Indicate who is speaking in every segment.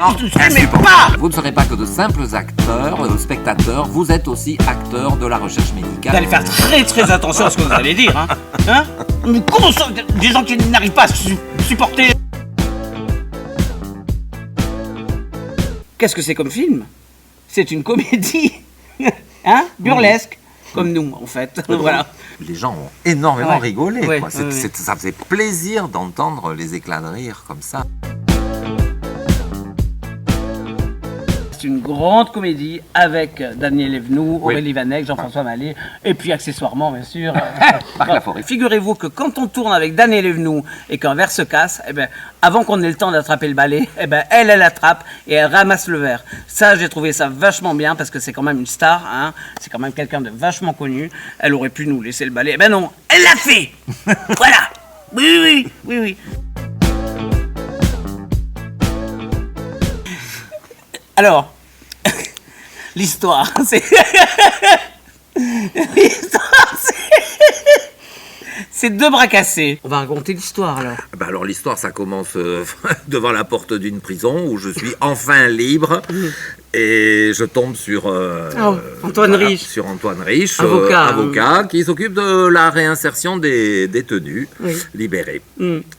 Speaker 1: Mais pas. Vous ne serez pas que de simples acteurs, spectateurs, vous êtes aussi acteurs de la recherche médicale.
Speaker 2: Vous allez faire très attention à ce que vous allez dire, hein. Mais comment ça, des gens qui n'arrivent pas à supporter... Qu'est-ce que c'est comme film? C'est une comédie, hein, burlesque, comme nous, en fait. Voilà.
Speaker 1: Les gens ont énormément rigolé,
Speaker 2: Ouais,
Speaker 1: quoi.
Speaker 2: ouais.
Speaker 1: Ça faisait plaisir d'entendre les éclats de rire comme ça.
Speaker 2: C'est une grande comédie avec Daniel Evenou, Aurélie Vanek, Jean-François Mallet, et puis accessoirement, bien sûr,
Speaker 1: Marc Laforêt.
Speaker 2: Figurez-vous que quand on tourne avec Daniel Evenou et qu'un verre se casse, eh ben, avant qu'on ait le temps d'attraper le balai, eh ben, elle attrape et elle ramasse le verre. Ça, j'ai trouvé ça vachement bien parce que c'est quand même une star, hein, c'est quand même quelqu'un de vachement connu. Elle aurait pu nous laisser le balai. Eh ben non, elle l'a fait. Voilà. Oui. Alors, l'histoire, c'est... C'est deux bras cassés. On va raconter l'histoire, alors.
Speaker 1: Alors l'histoire, ça commence devant la porte d'une prison où je suis enfin libre et je tombe sur
Speaker 2: Antoine Riche.
Speaker 1: Sur Antoine Riche,
Speaker 2: Avocat,
Speaker 1: qui s'occupe de la réinsertion des détenus libérés.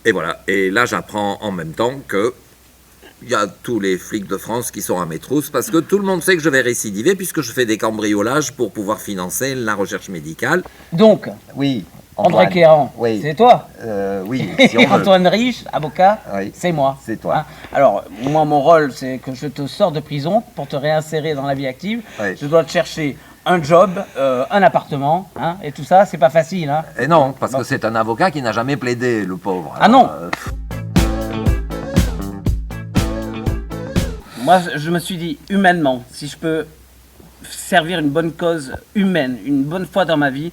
Speaker 1: Et voilà. Et là, j'apprends en même temps que il y a tous les flics de France qui sont à mes trousses parce que tout le monde sait que je vais récidiver puisque je fais des cambriolages pour pouvoir financer la recherche médicale.
Speaker 2: Donc,
Speaker 3: Oui.
Speaker 2: André Kéran,
Speaker 3: Oui.
Speaker 2: c'est toi.
Speaker 3: Oui. Si
Speaker 2: Et
Speaker 3: on veut.
Speaker 2: Antoine Riche, avocat,
Speaker 3: Oui.
Speaker 2: c'est moi.
Speaker 3: C'est toi.
Speaker 2: Hein. Alors, moi, mon rôle, c'est que je te sors de prison pour te réinsérer dans la vie active.
Speaker 3: Oui.
Speaker 2: Je dois te chercher un job, un appartement, hein, et tout ça, c'est pas facile. Hein.
Speaker 1: Et non, parce que c'est un avocat qui n'a jamais plaidé, le pauvre.
Speaker 2: Ah non. Moi, je me suis dit, humainement, si je peux servir une bonne cause humaine, une bonne fois dans ma vie,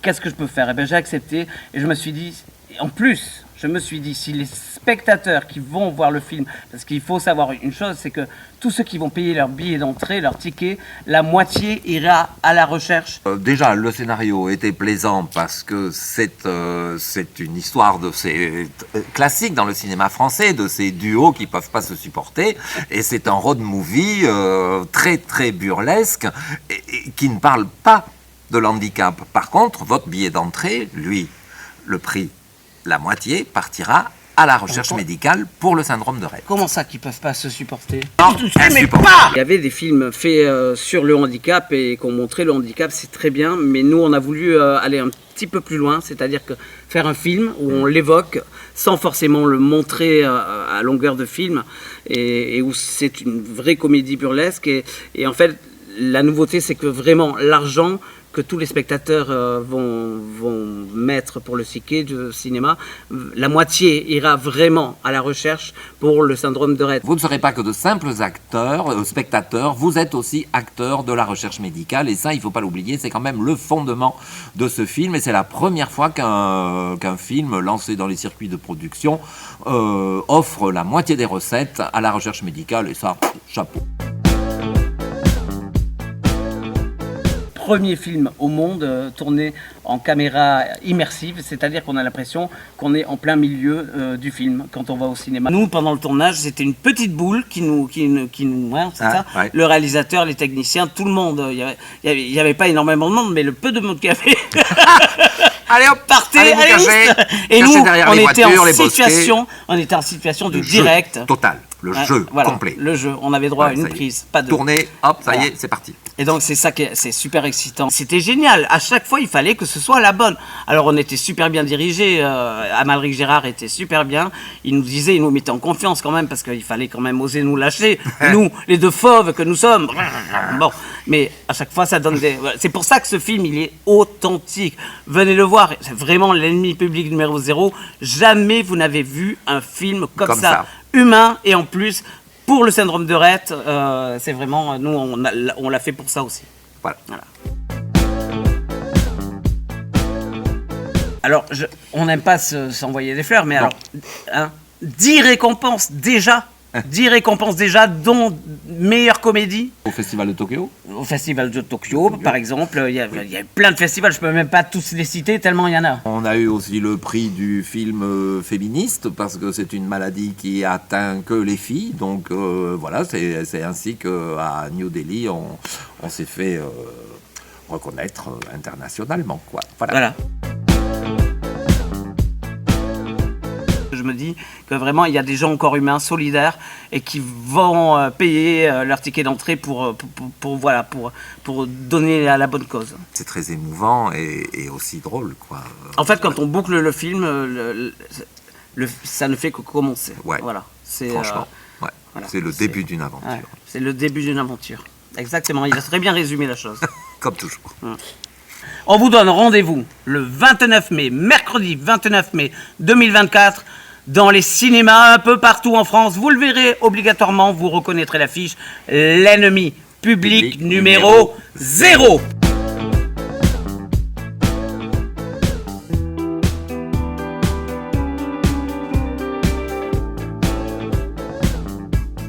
Speaker 2: qu'est-ce que je peux faire? Eh bien, j'ai accepté et je me suis dit, en plus, je me suis dit, si les spectateurs qui vont voir le film, parce qu'il faut savoir une chose, c'est que tous ceux qui vont payer leur billet d'entrée, leur ticket, la moitié ira à la recherche.
Speaker 1: Déjà, le scénario était plaisant parce que c'est une histoire classique dans le cinéma français, de ces duos qui ne peuvent pas se supporter. Et c'est un road movie très burlesque et qui ne parle pas de l'handicap. Par contre, votre billet d'entrée, lui, le prix, la moitié, partira à la recherche médicale pour le syndrome de Rett.
Speaker 2: Comment ça qu'ils peuvent pas se supporter?
Speaker 1: Mais
Speaker 2: Il y avait des films faits sur le handicap et qu'on montrait le handicap, c'est très bien, mais nous on a voulu aller un petit peu plus loin, c'est-à-dire que faire un film où on l'évoque sans forcément le montrer à longueur de film et où c'est une vraie comédie burlesque et en fait la nouveauté c'est que vraiment l'argent que tous les spectateurs vont mettre pour le ticket du cinéma, la moitié ira vraiment à la recherche pour le syndrome de Rett.
Speaker 1: Vous ne serez pas que de simples acteurs, spectateurs, vous êtes aussi acteurs de la recherche médicale et ça, il ne faut pas l'oublier, c'est quand même le fondement de ce film et c'est la première fois qu'un film lancé dans les circuits de production offre la moitié des recettes à la recherche médicale et ça, chapeau.
Speaker 2: Premier film au monde tourné en caméra immersive, c'est-à-dire qu'on a l'impression qu'on est en plein milieu du film quand on va au cinéma. Nous, pendant le tournage, c'était une petite boule qui nous hein, c'est ça.
Speaker 1: Ouais.
Speaker 2: Le réalisateur, les techniciens, tout le monde. Il y avait pas énormément de monde, mais le peu de monde qu'il y avait.
Speaker 1: Allez hop,
Speaker 2: Partez,
Speaker 1: allez vous
Speaker 2: allez,
Speaker 1: cacher,
Speaker 2: et nous,
Speaker 1: derrière
Speaker 2: on
Speaker 1: les
Speaker 2: était
Speaker 1: voitures,
Speaker 2: en
Speaker 1: les bosquets.
Speaker 2: on était en situation de
Speaker 1: Le
Speaker 2: direct.
Speaker 1: jeu total, le jeu
Speaker 2: voilà,
Speaker 1: complet.
Speaker 2: Le jeu, on avait droit à
Speaker 1: Ouais,
Speaker 2: une
Speaker 1: ça y est.
Speaker 2: prise, pas deux.
Speaker 1: Tournez, hop, ça y
Speaker 2: Voilà.
Speaker 1: est, c'est parti.
Speaker 2: Et donc c'est ça qui c'est super excitant. C'était génial. À chaque fois, il fallait que ce soit la bonne. Alors on était super bien dirigés. Amalric Gérard était super bien. Il nous disait, il nous mettait en confiance quand même parce qu'il fallait quand même oser nous lâcher. Nous, les deux fauves que nous sommes. Bon, mais à chaque fois, ça donne des. C'est pour ça que ce film, il est authentique. Venez le voir. C'est vraiment l'ennemi public numéro 0. Jamais vous n'avez vu un film comme ça. Humain et en plus. Pour le syndrome de Rett, c'est vraiment, nous, on l'a fait pour ça aussi.
Speaker 1: Voilà.
Speaker 2: Alors, on n'aime pas s'envoyer des fleurs, mais alors, 10 récompenses déjà 10 récompenses déjà, dont meilleure comédie.
Speaker 1: Au Festival de Tokyo.
Speaker 2: Au Festival de Tokyo, par exemple. Il y a plein de festivals, je peux même pas tous les citer, tellement il y en a.
Speaker 1: On a eu aussi le prix du film féministe, parce que c'est une maladie qui atteint que les filles. Donc voilà, c'est ainsi qu'à New Delhi, on s'est fait reconnaître internationalement, quoi.
Speaker 2: Voilà. Je me dis que vraiment il y a des gens encore humains, solidaires et qui vont payer leur ticket d'entrée pour donner à la bonne cause.
Speaker 1: C'est très émouvant et aussi drôle, quoi.
Speaker 2: En fait, quand on boucle le film, ça ne fait que commencer.
Speaker 1: Ouais.
Speaker 2: Voilà.
Speaker 1: Franchement, ouais.
Speaker 2: Voilà.
Speaker 1: C'est le début d'une aventure.
Speaker 2: Ouais. C'est le début d'une aventure. Exactement. Il a très bien résumé la chose.
Speaker 1: Comme toujours.
Speaker 2: On vous donne rendez-vous le 29 mai, mercredi 29 mai 2024, dans les cinémas un peu partout en France. Vous le verrez obligatoirement, vous reconnaîtrez l'affiche. L'ennemi public numéro 0.